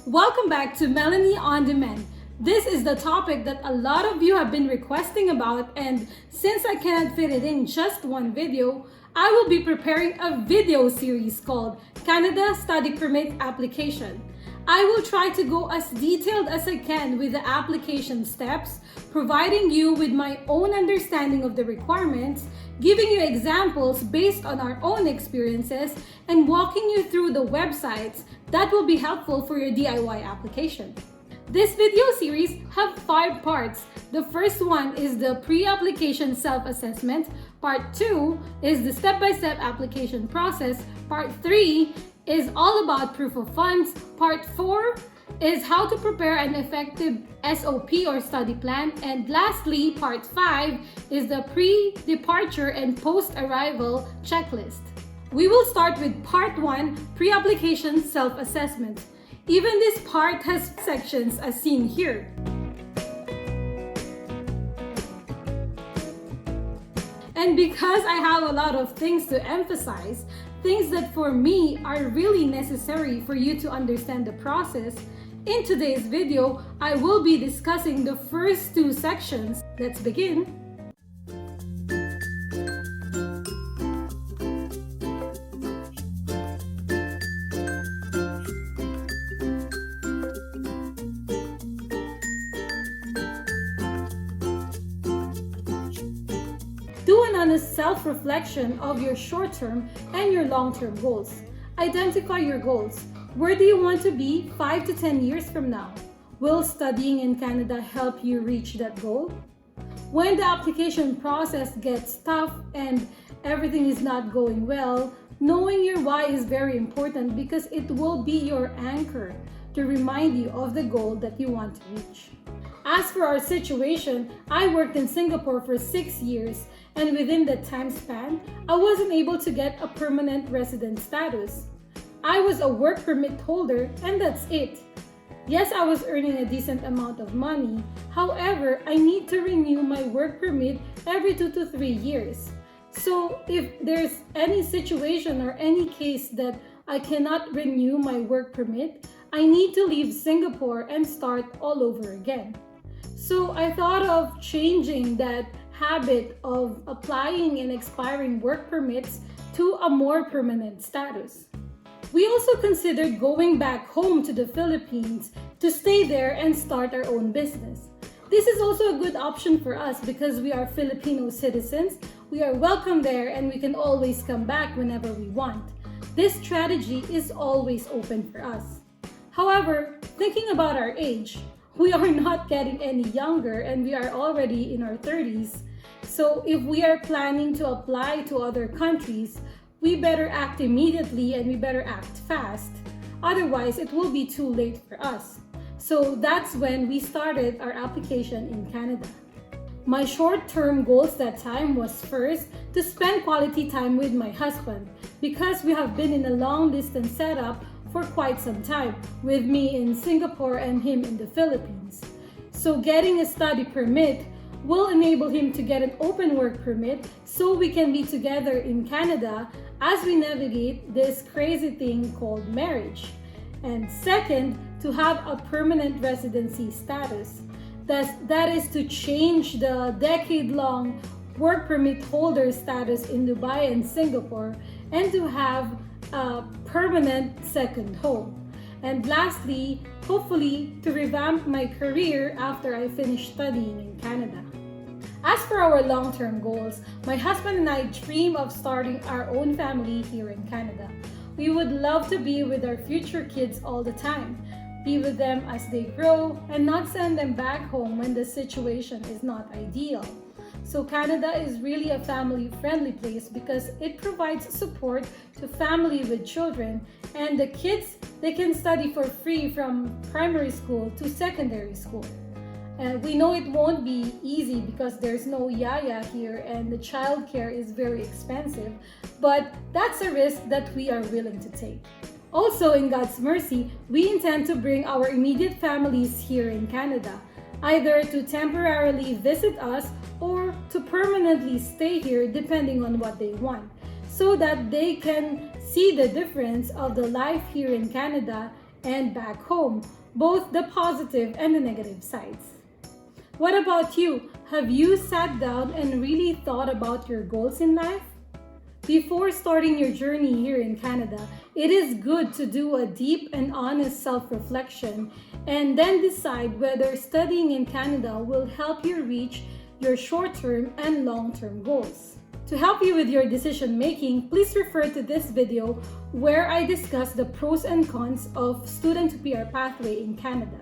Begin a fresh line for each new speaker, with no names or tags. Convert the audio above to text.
Welcome back to Melanie On Demand. This is the topic that a lot of you have been requesting about, and since I cannot fit it in just one video, I will be preparing a video series called Canada Study Permit Application. I will try to go as detailed as I can with the application steps, providing you with my own understanding of the requirements, giving you examples based on our own experiences, and walking you through the websites that will be helpful for your DIY application. This video series have 5 parts. The first one is the pre-application self-assessment. Part 2 is the step-by-step application process. Part 3 is all about proof of funds. Part 4 is how to prepare an effective SOP or study plan. And lastly, part 5 is the pre-departure and post-arrival checklist. We will start with part 1, pre-application self-assessment. Even this part has sections as seen here. And because I have a lot of things to emphasize, things that for me are really necessary for you to understand the process, in today's video, I will be discussing the first 2 sections. Let's begin. Do an honest self-reflection of your short-term and your long-term goals. Identify your goals. Where do you want to be 5 to 10 years from now? Will studying in Canada help you reach that goal? When the application process gets tough and everything is not going well, knowing your why is very important because it will be your anchor to remind you of the goal that you want to reach. As for our situation, I worked in Singapore for 6 years, and within that time span, I wasn't able to get a permanent resident status. I was a work permit holder, and that's it. Yes, I was earning a decent amount of money. However, I need to renew my work permit every 2 to 3 years. So if there's any situation or any case that I cannot renew my work permit, I need to leave Singapore and start all over again. So I thought of changing that habit of applying and expiring work permits to a more permanent status. We also considered going back home to the Philippines to stay there and start our own business. This is also a good option for us because we are Filipino citizens. We are welcome there and we can always come back whenever we want. This strategy is always open for us. However, thinking about our age, we are not getting any younger and we are already in our 30s. So if we are planning to apply to other countries, we better act immediately and we better act fast. Otherwise, it will be too late for us. So that's when we started our application in Canada. My short-term goals that time was first to spend quality time with my husband because we have been in a long-distance setup for quite some time, with me in Singapore and him in the Philippines. So getting a study permit will enable him to get an open work permit so we can be together in Canada as we navigate this crazy thing called marriage. And second, to have a permanent residency status. That is to change the decade-long work permit holder status in Dubai and Singapore and to have a permanent second home. And lastly, hopefully to revamp my career after I finish studying in Canada. As for our long-term goals, my husband and I dream of starting our own family here in Canada. We would love to be with our future kids all the time, be with them as they grow, and not send them back home when the situation is not ideal. So Canada is really a family-friendly place because it provides support to family with children, and the kids, they can study for free from primary school to secondary school. And we know it won't be easy because there's no yaya here and the childcare is very expensive, but that's a risk that we are willing to take. Also, in God's mercy, we intend to bring our immediate families here in Canada, either to temporarily visit us or to permanently stay here depending on what they want, so that they can see the difference of the life here in Canada and back home, both the positive and the negative sides. What about you? Have you sat down and really thought about your goals in life? Before starting your journey here in Canada, it is good to do a deep and honest self-reflection and then decide whether studying in Canada will help you reach your short-term and long-term goals. To help you with your decision making, please refer to this video where I discuss the pros and cons of student-to-PR pathway in Canada.